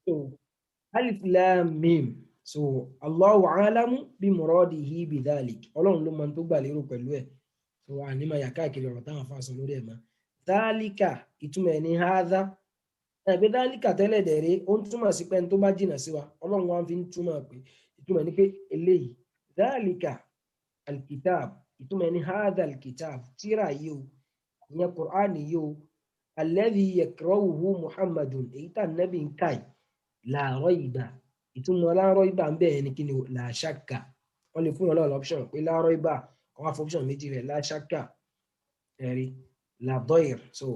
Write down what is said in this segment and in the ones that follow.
so alif lam mim so Allahu alamu bi muradihi bi dhalik Ọlọ́run ló mọ̀ tó gbà lérò pẹ̀lú ẹ̀ so àní máa yà káàkiri ọ̀rọ̀ táwọn afa sọ lórí ẹ̀ mọ́ dhalika ìtumọ̀ ẹ̀ ní hadha ẹgbẹ́ dálíkà tẹ́lẹ̀ dẹ̀rẹ́ ó ń túmọ̀ sí pé ẹni tó bá jìnnà sí wa Ọlọ́run wa fi ń túmọ̀ pé ìtumọ̀ ní pé eléyìí dálíkà alkitab ìtumọ̀ ní hadha alkitab tíra yìí o ìyẹn Qur'ani yìí o alladhi yakra'uhu Muhammadun èyí tá nẹ́bí ń káì la rayba ìtumọ̀ la rayba ń bẹ̀rẹ̀ ní kíni o la shakka wọ́n lè fún wọn lọ́wọ́ option pé la rayba wọ́n wá fún option méjì rẹ̀ la shakka ẹ̀rí la dayr so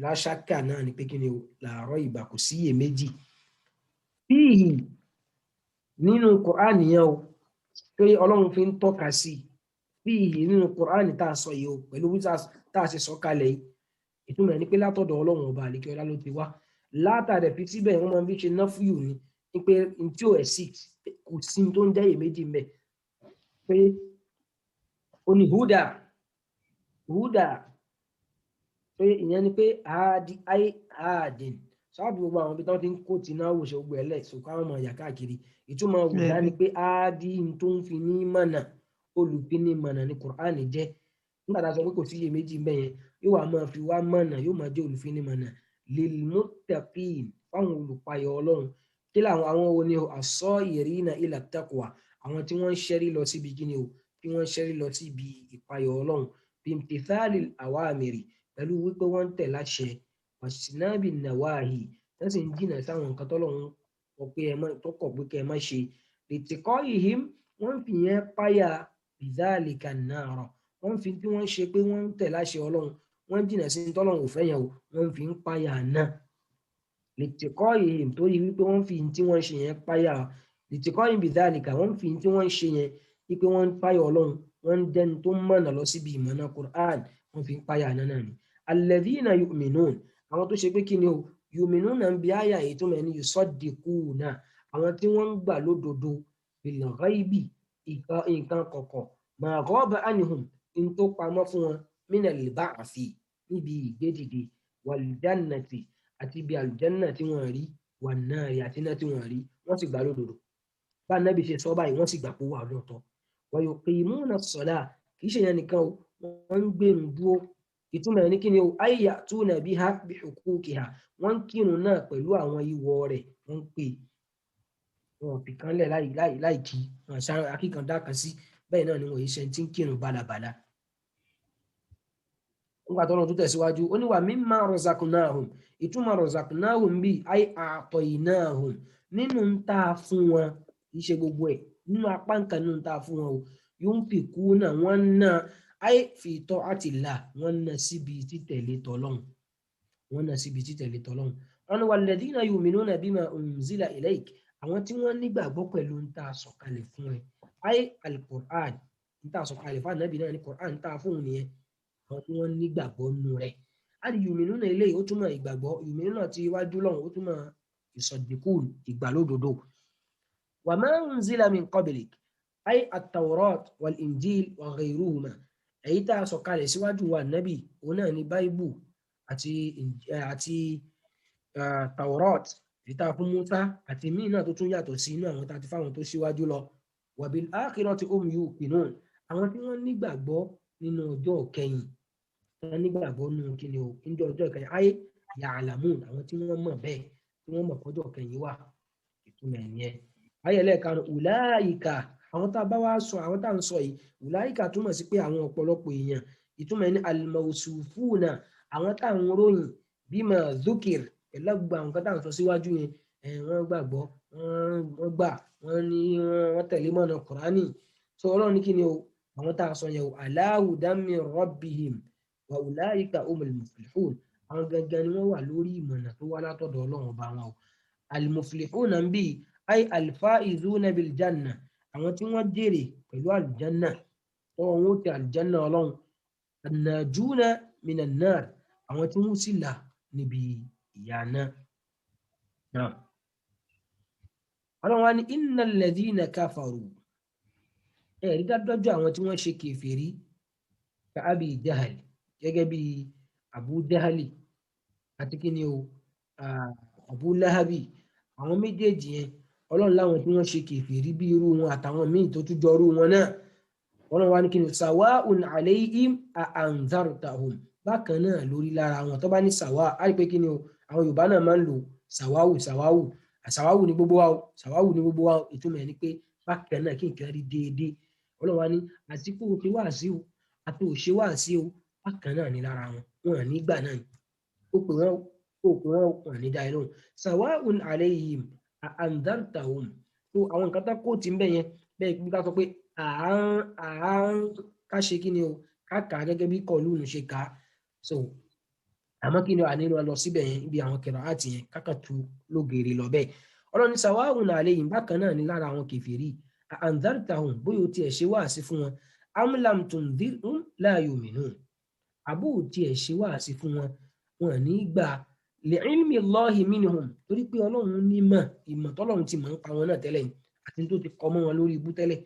la shakka náà ni pé kíni o la rayba kò síyè méjì fíhì nínú Qur'ani yẹn o pé Ọlọ́run fi ń tọ́ka sí fíhì nínú Qur'ani tá a sọ yìí o pẹ̀lú bí tá a ṣe sọ kalẹ̀ yìí ìtumọ̀ ní pé látọ̀dọ̀ Ọlọ́run ọba àlekẹ́ ọlá ló ti wá látàdẹ̀ fi síbẹ̀ wọ́n máa ń fi ṣe náfúyù ní pé tí ò exist kò sí tó ń jẹ́ iyèméjì mẹ́ pé ó ní húdà pé ìyẹn ni pé àádìn sáàbù gbogbo àwọn ibi tí wọ́n ti ń kó ti náà wò ṣe gbogbo ẹ̀lẹ́ sọ̀kọ́ àwọn ọmọ ìyá káàkiri ìtumọ̀ húdà ni pé àádìn tó ń fi ní mọ̀nà olùfini mọ̀nà ní Kùránì jẹ́ nígbà tá a sọ pé kò sí iyèméjì bẹ́ẹ̀ yẹn yóò wá máa fi wá mọ̀nà yóò máa jẹ́ olùfini mọ̀nà lilmuttaqin fáwọn olùpayọ̀ Ọlọ́run kí làwọn àwọn wo ni as-sairina ila taqwa àwọn tí wọ́n ń ṣẹ́rí lọ síbi kíni o tí wọ́n ń ṣẹ́rí lọ síbi ìpayọ̀ Ọlọ́run bimtithalil awamiri pẹ̀lú wípé wọ́n ń tẹ̀ láṣẹ wàsínábì nàwáhì wọ́n sì ń jìnnà sáwọn nǹkan tọ́lọ́run tó kọ̀ pé kẹ́ ẹ má ṣe lètìkọ́ ìhìm wọ́n fi yẹn páyà bidhalika an-nar wọ́n fi tí wọ́n ṣe pé wọ́n ń tẹ̀ láṣẹ Ọlọ́run wọ́n jìnnà sí tọ́lọ́run ò fẹ́ yẹn o wọ́n fi ń páyà náà lètìkọ́ ìhìm torí wípé wọ́n fi tí wọ́n ṣe yẹn páyà lètìkọ́ ìhìm bidhalika wọ́n fi tí wọ́n ṣe yẹn wípé wọ́n ń páyà Ọlọ́run wọ́n ń dẹni tó mọ̀nà lọ síbi ìmọ̀nà Qur'an wọ́n fi ń páyà náà ni alladhina yu'minun àwọn tó ṣe pé kí ni o yu'minuna ń bi àyà èyí tó mẹ́ni yusaddiquna àwọn tí wọ́n ń gbà lódodo bil ghaibi nǹkan kọ̀kọ̀ ma ghaba anhum in tó pamọ́ fún wọn minal ba'thi níbi ìgbédìde wal jannati àti ibi àlùjánà tí wọ́n rí wan nari àti iná tí wọ́n rí wọ́n sì gbà lódodo bá Nábì ṣe sọ báyìí wọ́n sì gbà pé wà lóòótọ́ wa yuqimuna as-salah kì í ṣe yẹn nìkan o wọ́n ń gbèrú dúró ìtumọ̀ ní kí ni o ay ya'tuna biha bihuquqiha wọ́n ń kírun náà pẹ̀lú àwọn ìwọ rẹ̀ wọ́n ń pè wọn fi kan lẹ̀ láì kí wọn ṣá akíkandá kan sí bẹ́ẹ̀ náà ni wọ́n yìí ṣe ti ń kírun bálabàla. nígbà tó lọ tó tẹ̀síwájú ó ní wa mimma razaqnahum ìtumọ̀ razaqnahum bí ay a'tainahum nínú ń ta fún wọn kì í ṣe gbogbo ẹ̀ nínú apá nǹkan nínú ń ta fún wọn o yunfiquna wọ́n náà ay fi ta'atillah wọ́n náà síbi títẹ̀lé tọ́lọ́hun wọ́n ní walladhina yu'minuna bima unzila ilayk àwọn tí wọ́n nígbàgbọ́ pẹ̀lú ń ta sọ̀kalẹ̀ fún ẹ ayé al-Qur'an ń ta sọ̀kalẹ̀ fún ànábì náà ní Qur'an ń ta fún un nìyẹn àwọn tí wọ́n nígbàgbọ́ nù rẹ̀ àti yu'minuna eléyìí ó túmọ̀ ìgbàgbọ́ yu'minuna ti iwájú lọ́hùn ó túmọ̀ yusaddiqun ìgbàlódodo wa ma unzila min qablik ayé at-Tawrat wal-Injil wa ghayruhuma èyí tá a sọ̀kalẹ̀ síwájú wa ànábì òun náà ní báíbù àti Tawrat ìta fún Musa àti míì náà tó tún yàtọ̀ sí inú àwọn tàbí fáwọn tó síwájú lọ wabil akhirati hum yuqinun àwọn tí wọ́n nígbàgbọ́ nínú ọjọ́ kẹyìn wọ́n nígbàgbọ́ nínú kíni o níjọ́ ọjọ́ kẹyìn ayé ya'lamun àwọn tí wọ́n mọ̀ bẹ́ẹ̀ tí wọ́n mọ̀ kọjọ́ kẹyìn wà ìtumọ̀ ẹ̀yẹn ayé ẹlẹ́ẹ̀karùn ulaika àwọn tá a bá wá sọ àwọn tá à ń sọ yìí ulaika túmọ̀ sí pé àwọn ọ̀pọ̀lọpọ̀ èèyàn ìtumọ̀ ẹni al-mawsufuna àwọn tá à ń ròyìn bima dhukir pẹ̀lú gbogbo àwọn kan tá à ń sọ síwájú yẹn wọ́n gbàgbọ́ wọ́n gbà wọ́n ní wọ́n tẹ̀lé mọ́nà Kùránì sọ Ọlọ́run ní kí ni o àwọn tá a sọ yẹn o ala hudan min rabbihim wa ulaika humul muflihun àwọn gangan ni wọ́n wà lórí ìmọ̀nà tó wá látọ̀dọ̀ Ọlọ́run ọba wọn o al-muflihun náà ń bí ay al-faizuna bil janna àwọn tí wọ́n jèrè pẹ̀lú àlùjánà wọn ò tẹ àlùjánà Ọlọ́run an-najuna minan nar àwọn tí wọ́n sì là níbi ìyà náà. Ọlọ́run wá ní innal ladhina kafaru ẹ̀rí dájọ́ àwọn tí wọ́n ṣe kèfèrí ka Abi Jahal gẹ́gẹ́ bí Abu Jahali àti kí ni o Abu Lahabi àwọn méjèèjì yẹn ọlọ́run láwọn tí wọ́n ṣe kèfèrí bí irú wọn àtàwọn míì tó tún jọ irú wọn náà ọlọ́run wá ní kí ni sawa'un alayhim a anzartahum bákan náà lórí lára wọn tó bá ní sàwá á rí pé kí ni o àwọn Yorùbá náà máa ń lò sàwáwù ní gbogbo wa o sàwáwù ní gbogbo wa o ìtumọ̀ ẹ̀ ni pé bákan náà kí nǹkan rí déédéé ọlọ́run wá ní àsìkò òkè wá sí o àti òṣè wá sí o bákan náà ní lára wọn à ní gbà náà ni ó pè wọ́n wọn ní dáa lóhùn sawa'un alayhim a anzartahum tó àwọn nǹkan tá kó tì ń bẹ̀ yẹn bẹ́ẹ̀ bí ká sọ pé ká ṣe kí ni o ká kà á gẹ́gẹ́ bí kọlùnù ṣe kà á so àmọ́ kí ni àní lọ síbẹ̀ yẹn ibi àwọn kẹrọ àti yẹn kákàtú lógeere lọ bẹ́ẹ̀ ọlọ́ni sawa'un alayhim bákan náà ní lára àwọn kèfèrí anzartahum bóyá o tiẹ̀ ṣe wáàsí fún wọn am lam tunzirhum la yu'minun àbó o tiẹ̀ ṣe wáàsí fún wọn wọn ní gbà li'ilmi Allahi minhum torí pé ọlọ́run ní ìmọ̀ tọ́lọ́run ti mọ̀ ń pa wọn náà tẹ́lẹ̀ àti tó ti kọ́ mọ́ wọn lórí ibú tẹ́lẹ̀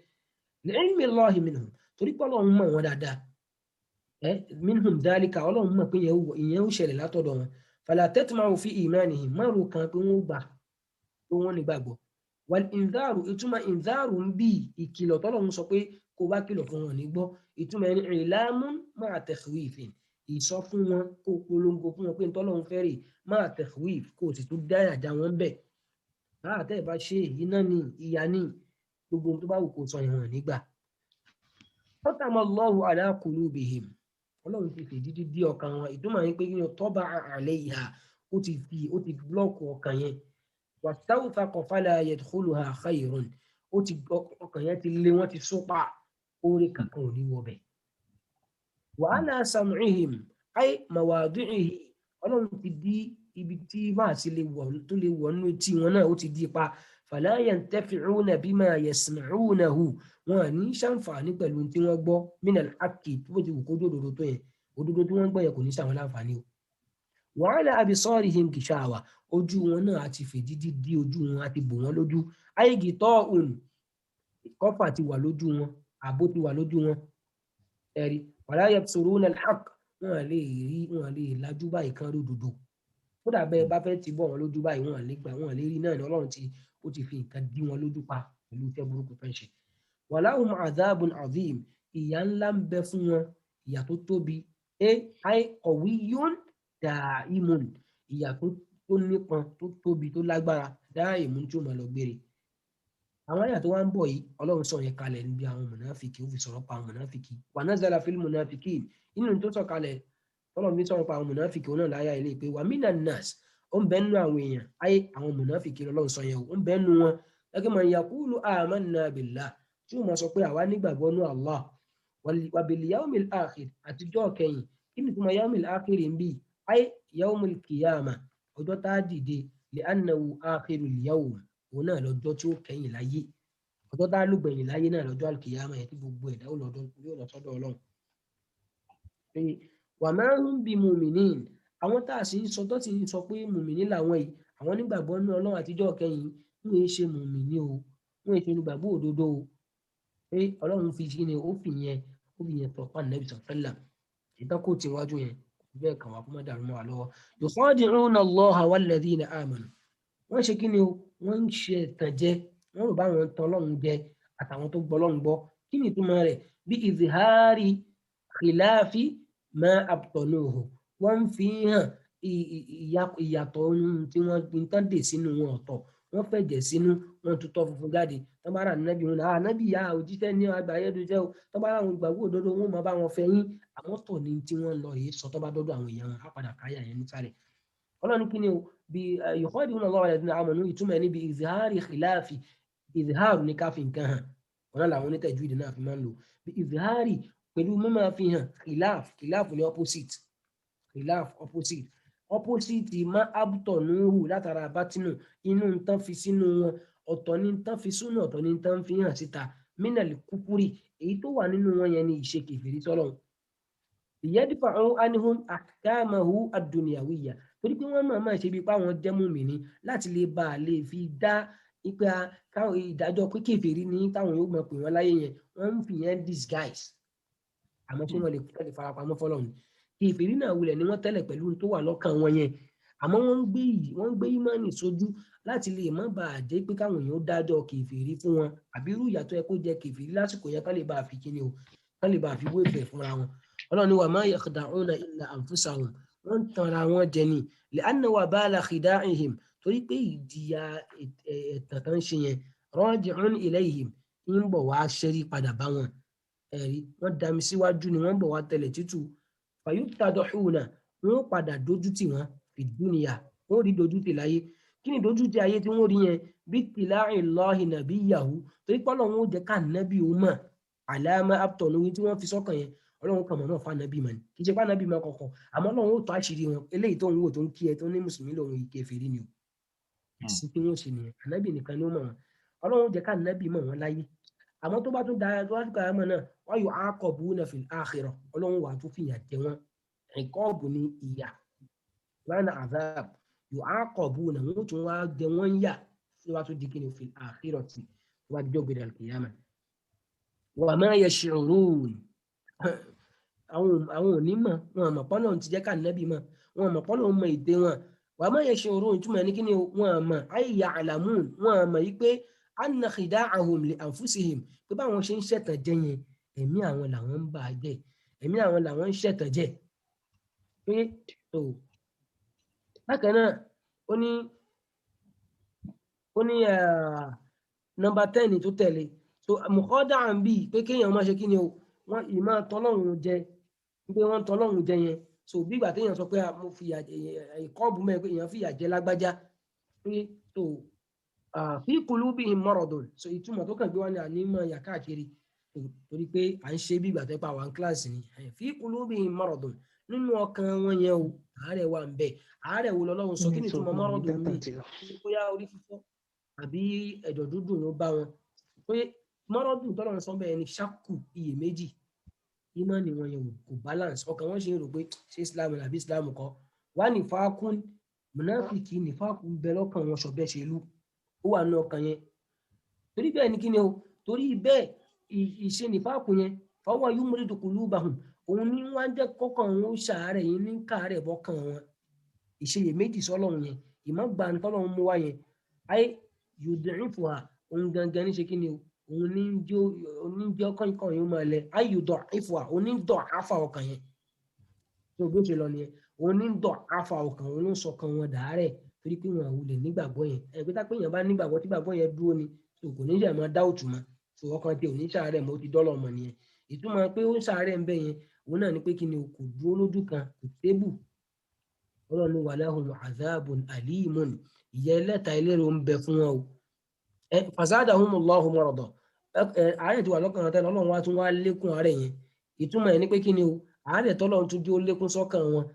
li'ilmi Allahi minhum torí pé ọlọ́run mọ̀ wọn dáadáa minhum dhalika ọlọ́run mọ̀ pé ìyẹn ó ṣẹlẹ̀ látọ̀dọ̀ wọn fala tatma'u fi imanihim má ro kan pé wọ́n gbà pé wọ́n ní gbàgbọ́ wal inzaru ìtumọ̀ inzaru ń bí ìkìlọ̀ tọ́lọ́run sọ pé kó bá kìlọ̀ fún wọn ní gbọ́ ìtumọ̀ ẹni ilamun ma'a takhwifin ìsọ fún wọn kó polongo fún wọn pé tọ́lọ́run fẹ́ rè ma'a takhwif kó sì tún dáyà já wọn bẹ̀ láàtẹ̀ bá ṣe èyí náà ní ìyá ní gbogbo tó bá wù kó sọ ìwọ̀n nígbà khatama Allahu ala qulubihim ọlọ́run ti fèdí dídí ọkàn wọn ìtumọ̀ yẹn pé yíyan tọ́ba alayha ó ti búlọ́ọ̀kù ọkàn yẹn wastawthaqa fala yadkhuluha khayrun ó ti ọkàn yẹn ti lé wọn ti sópa oore kankan ò ní wọbẹ̀. wa ala sam'ihim ay mawadi'ihi ọlọ́run ti di ibi tí máa ti lè wọ̀ tó lè wọ̀ nínú tí wọn náà ó ti di pa fala yantafi'una bima yasma'unahu wọn ní ṣàǹfààní pẹ̀lú tí wọ́n gbọ́ minal haqqi tó ti wù kó dòdòdó tó yẹn òdodo tí wọ́n gbọ́ yẹn kò ní ṣàwọn láǹfààní o. wa ala absarihim gishawa ojú wọn náà àti fèdídí dí ojú wọn àti bò wọn lójú ay gita'un kọ́fà ti wà lójú wọn àbó ti wà lójú wọn ẹ̀rí wala yabsuruna al-haqq wọn lè lajú báyìí kan lódodo kódà bẹ́ẹ̀ bá fẹ́ ti bọ̀ wọn lójú báyìí wọn lè gbà wọn lè rí náà ni ọlọ́run ó ti fi nǹkan dí wọn lójú pa pẹ̀lú iṣẹ́ burúkú fẹ́ ṣe. walahum adhabun azim ìyà ńlá ń bẹ fún wọn ìyà tó tóbi ay qawiyyun da'imun ìyà tó nípọn tó tóbi tó lágbára da'imun tí ó máa lọ gbére. àwọn àyà tó wá ń bọ̀ yìí ọlọ́run sọ yẹn kalẹ̀ níbi àwọn mùnáfìkì ó fi sọ̀rọ̀ pa àwọn mùnáfìkì wa nazala fil munafiqin inú tó sọ kalẹ̀ ọlọ́run fi sọ̀rọ̀ pa àwọn mùnáfìkì ó náà láyà ilé pé wa minan nas ó ń bẹ nínú àwọn èèyàn ayé àwọn mùnáfìkì ọlọ́run sọ yẹn ó ń bẹ nínú wọn gẹ́gẹ́ man yaqulu amanna billah tí wọ́n sọ pé àwa nígbàgbọ́ nú Allah wa bil yawmil akhir àtijọ́ kẹyìn kí ni túmọ̀ yawmil akhir ń bí ayé yawmil qiyamah ọjọ́ tá a dìde li'annahu akhirul yawm òun náà lọ́jọ́ tí ó kẹ́yìn láyé ọjọ́ tá a lù gbẹ̀yìn láyé náà lọ́jọ́ al-qiyamah yẹn tí gbogbo ẹ̀dá yóò lọ sọ́dọ̀ ọlọ́run. wa ma hum bi mu'minin àwọn tá a sì ń sọ tó ti ń sọ pé mùmìnì làwọn yìí àwọn nígbàgbọ́ nú ọlọ́run àtijọ́ kẹ́yìn wọn ń ṣe mùmìnì o wọn ń ṣe olùgbàgbọ́ òdodo o pé ọlọ́run fi kí ni ó fi yẹn tọ̀ pa Nabi sallam ìtàn kò tí wájú yẹn bẹ́ẹ̀ kàn wá kó má dàrú mọ́ wa lọ́wọ́ yukhadi'una Allaha walladhina amanu wọ́n ṣe kí ni o wọ́n ń ṣe ìtànjẹ wọ́n rò bá wọn tan ọlọ́run jẹ àtàwọn tó gbọ́ ọlọ́run gbọ́ kí ni ìtumọ̀ rẹ̀ bí izhari khilafi ma abtanuhu wọ́n ń fi hàn ìyàtọ̀ ohun tí wọ́n ń tán dè sínú wọn ọ̀tọ̀ wọ́n fẹ̀jẹ̀ sínú wọn tutọ́ funfun jáde tọ́ba rà nábì wọn nábì yá òjíṣẹ́ ní àgbáyé dojẹ́ o tọ́ba rà wọn ìgbàgbọ́ òdodo wọn máa bá wọn fẹ́ yín àwọn tọ̀ ní tí wọ́n lọ yìí sọ tọ́ba dọ́dọ̀ àwọn èèyàn wọn á padà káyà yẹn nísàlẹ̀ ọlọ́run kí ni o bí yukhadi'una Allaha walladhina amanu ìtumọ̀ ẹni bí izhari khilafi izharu ní ká fi nǹkan hàn ọ̀nà làwọn onítẹ̀jú ìdè náà fi máa ń lò bí izhari pẹ̀lú mímọ́ fi hàn khilaf ní opposite ma abtanuhu látara bátínù inú nǹkan fi sínú wọn ọ̀tọ̀ ní nǹkan fi sínú ọ̀tọ̀ ní nǹkan fi hàn síta minal kúkúrì èyí tó wà nínú wọn yẹn ni ìṣe kèfèrí sọ́lọ́run liyadfa'u anhum ahkamahu ad-dunyawiyya torí pé wọ́n máa ṣe bí pa wọn jẹ́ mùmínì láti lè bá a lè fi dá ipa káwọn ìdájọ́ pé kèfèrí ní táwọn yóò máa pè wọ́n láyé yẹn wọ́n ń fi yẹn disguise àmọ́ tí wọ́n lè farapamọ́ fọ́lọ́run kèfèrí náà wulẹ̀ ni wọ́n tẹ́lẹ̀ pẹ̀lú tó wà lọ́kàn wọn yẹn àmọ́ wọ́n gbé ìmánì sójú láti lè má bàa jẹ́ pé káwọn èèyàn dájọ́ kèfèrí fún wọn àbí irú ìyà tó yẹ kó jẹ kèfèrí lásìkò yẹn kán lè bá fi kíni o kán lè bá fi wé ìfẹ́ fúnra wọn Ọlọ́run ní wa ma yakhda'una illa anfusahum wọ́n ń tanra wọn jẹ ni li'anna wabala khida'ihim torí pé ìjìyà ẹ̀tàn tán ṣe yẹn raji'un ilayhim ń bọ̀ wá ṣẹ́rí padà bá wọn ẹ̀rí wọ́n dami síwájú ni wọ́n bọ̀ wá tẹ̀lẹ̀ tútù fayuftadhuna wọ́n padà dójútì wọn fi dunya wọ́n rí dójútì láyé kí ni dójútì ayé tí wọ́n rí yẹn bí tila'illahi nabiyyahu torí pé Ọlọ́run ó jẹ́ ká nábì ó mọ̀ alama abtọ̀nù tí wọ́n fi sọ́kàn yẹn Ọlọ́run kàn mọ́ náà fún nábì mọ̀ ni kì í ṣe fún nábì mọ̀ kọ̀ọ̀kan àmọ́ Ọlọ́run ó tó àṣírí wọn eléyìí tó ń wò tó ń kí ẹ tó ní mùsùlùmí lòun kèfèrí ni o sí pé wọ́n ṣe nìyẹn ànábì nìkan ni ó mọ̀ wọn Ọlọ́run ó jẹ́ ká nábì mọ̀ wọn láyé àmọ́ tó bá tún dára tó wá dúkà mọ́ náà wọ́n yóò aqabuna fil akhirah Ọlọ́run wà tó fìyà jẹ wọn ìkọ́ọ̀bù ní ìyà lánà azab yóò aqabuna wọn tún wá jẹ wọn yà tó wá tún di kí ni fil akhirati tó wá dijọ́ gbé al-qiyamah wa ma yash'urun àwọn onímọ̀ wọn àmọ̀ pọ́nlọ̀ ti jẹ́ ká nábì mọ̀ wọn àmọ̀ pọ́nlọ̀ mọ ìdè wọn wa ma yash'urun túmọ̀ ní kí ni wọn àmọ̀ ay ya'lamun wọn àmọ̀ yìí pé anna khida'ahum li anfusihim pé báwọn ṣe ń ṣẹ̀tàn jẹ yẹn ẹ̀mí àwọn làwọn ń bà á jẹ́ ẹ̀mí àwọn làwọn ń ṣẹ̀tàn jẹ́ pé tó bákan náà ó ní nọ́mbà 10 tó tẹ̀lé so mukhada'an bí pé kéèyàn máa ṣe kí ni o wọ́n ìmọ̀ tọ́lọ́run jẹ pé wọ́n tọ́lọ́run jẹ yẹn so bí ìgbà téèyàn sọ pé mo fìyà ìkọ́ọ̀bù mẹ́rin pé èèyàn fìyà jẹ lágbájá pé tó fi qulubihim maradun so ìtumọ̀ tó kàn gbé wá ní ànímọ̀ yà káàkiri torí pé à ń ṣe bí ìgbà tó pa wà ń kíláàsì ni fi qulubihim maradun nínú ọkàn wọn yẹn o àárẹ̀ wà ń bẹ àárẹ̀ wo lọ́lọ́run sọ kí ni ìtumọ̀ maradun mi bóyá orí fífọ́ àbí ẹ̀dọ̀ dúdùn ló bá wọn pé maradun tọ́lọ́run sọ bẹ́ẹ̀ ni ṣákù iyèméjì ìmọ̀ ni wọn yẹn kò balance ọkàn wọn ṣe ń rò pé ṣé islam àbí islam kọ́ wà ní fàákùn mùnáfìkì ní fàákùn bẹ lọ́kàn wọn ṣọ̀bẹ́ ṣe lú ó wà ní ọkàn yẹn torí bẹ́ẹ̀ ni kí ni o torí bẹ́ẹ̀ ìṣe ní fàákùn yẹn fọwọ́ yumridu qulubahum òun ní wọ́n á jẹ́ kọ́kàn wọn ó ṣàárẹ̀ yìí ní káàárẹ̀ bọ́kàn wọn ìṣeyèméjì sọ́lọ́run yẹn ìmọ̀ gbà ń tọ́lọ́run mú wá yẹn ayé yud'ifuha òun gangan ní ṣe kí ni o òun ní jẹ́ ọkàn yóò máa lẹ ayé yud'ifuha òun ní dọ̀ áfà ọkàn yẹn tó bó ṣe lọ nìyẹn òun ní dọ̀ áfà ọkàn òun ló ń sọkàn wọn dàárẹ̀ torí pé wọn àwùlẹ̀ nígbàgbọ́ yẹn ẹgbẹ́ tá pé èèyàn bá nígbàgbọ́ tí gbàgbọ́ yẹn dúró ni tó kò ní ṣàmọ́ dá òtún mọ́ tó ọkàn tí ò ní ṣàárẹ̀ mọ́ ó ti dọ́lọ̀ mọ́ nìyẹn ìtumọ̀ pé ó ń ṣàárẹ̀ ń bẹ yẹn òun náà ni pé kí ni kò dúró lójú kan kò tébù Ọlọ́run wa lahum azabun alimun ìyà ẹlẹ́ta ìlérò ń bẹ fún wọn o fazadahumullahu marada àárẹ̀ tí wà lọ́kàn tẹ́lẹ̀ Ọlọ́run wá tún wá lékún àárẹ̀ yẹn ìtumọ̀ ẹ̀ ní pé kí ni o àárẹ̀ tọ́lọ́run tún jẹ́ ó lékún sọ́kàn wọn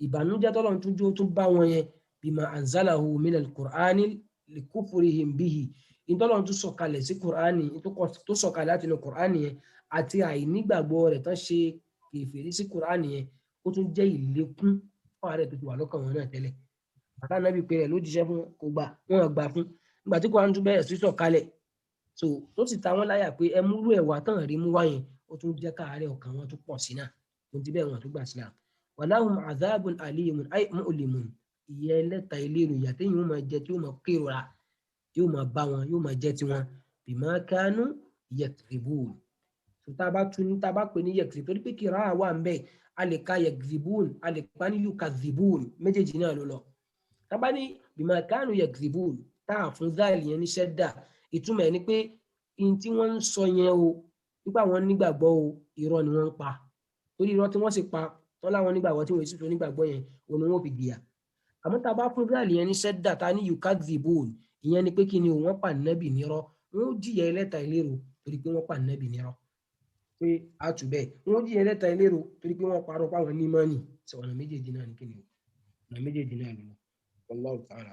ìbànújẹ́ tọ́lọ́run tún jẹ́ ó tún bá wọn yẹn bima anzalahu minal qur'ani likufrihim bihi ìtọ́lọ́run tún sọ̀kalẹ̀ sí qur'ani tó sọ̀kalẹ̀ láti inú qur'ani yẹn àti àìnígbàgbọ́ rẹ̀ tán ṣe kèfèrí sí qur'ani yẹn ó tún jẹ́ ìlékún fún àárẹ̀ tó ti wà lọ́kàn wọn náà tẹ́lẹ̀ bàtà nábì pé rẹ̀ ló jíṣẹ́ fún kò gbà wọn gbà fún nígbà tí qur'ani tún bẹ̀rẹ̀ sí sọ̀kalẹ̀ so tó sì ta wọn láyà pé ẹ múlò ẹ̀wà tán rí mú wáyẹn ó tún jẹ́ káàárẹ̀ ọkàn wọn tún pọ̀ sí náà tó ti bẹ́ẹ̀ wọn tó gbà sílá walahum azabun alimun ay mu'limun ìyà ẹlẹ́ta ìlérò ìyà téèyàn yóò máa jẹ tí yóò máa kérora yóò máa bá wọn yóò máa jẹ tiwọn bima kanu yakribun tó tá a bá pè ní yakrib torí pé kìrá wà ń bẹ a lè ka yakribun a lè pa ní yukazibun méjèèjì náà ló lọ tá a bá ní bima kanu yakribun tá a fún záìlì yẹn ní ṣẹ́dá ìtumọ̀ ẹ̀ ni pé in tí wọ́n ń sọ yẹn o nípa wọn nígbàgbọ́ o irọ́ ni wọ́n ń pa torí irọ́ tí wọ́n sì pa tán láwọn nígbàgbọ́ tí wọ́n sì tó nígbàgbọ́ yẹn òun ni wọ́n fi dìyà àmọ́ tá a bá fún záìlì yẹn ní ṣẹ́dá ta ní yukazibun ìyẹn ni pé kí ni wọ́n pa nẹ́bì nírọ́ wọ́n ó jìyà ẹlẹ́ta ìlérò torí pé wọ́n pa nẹ́bì nírọ́ pé a tù bẹ́ẹ̀ wọ́n ó jìyà ẹlẹ́ta ìlérò torí pé wọ́n parọ́ páwọn ní mọ́nì sọ ọ̀nà méjèèjì náà ní kí ni ọ̀nà méjèèjì náà lọ Wallahu ta'ala.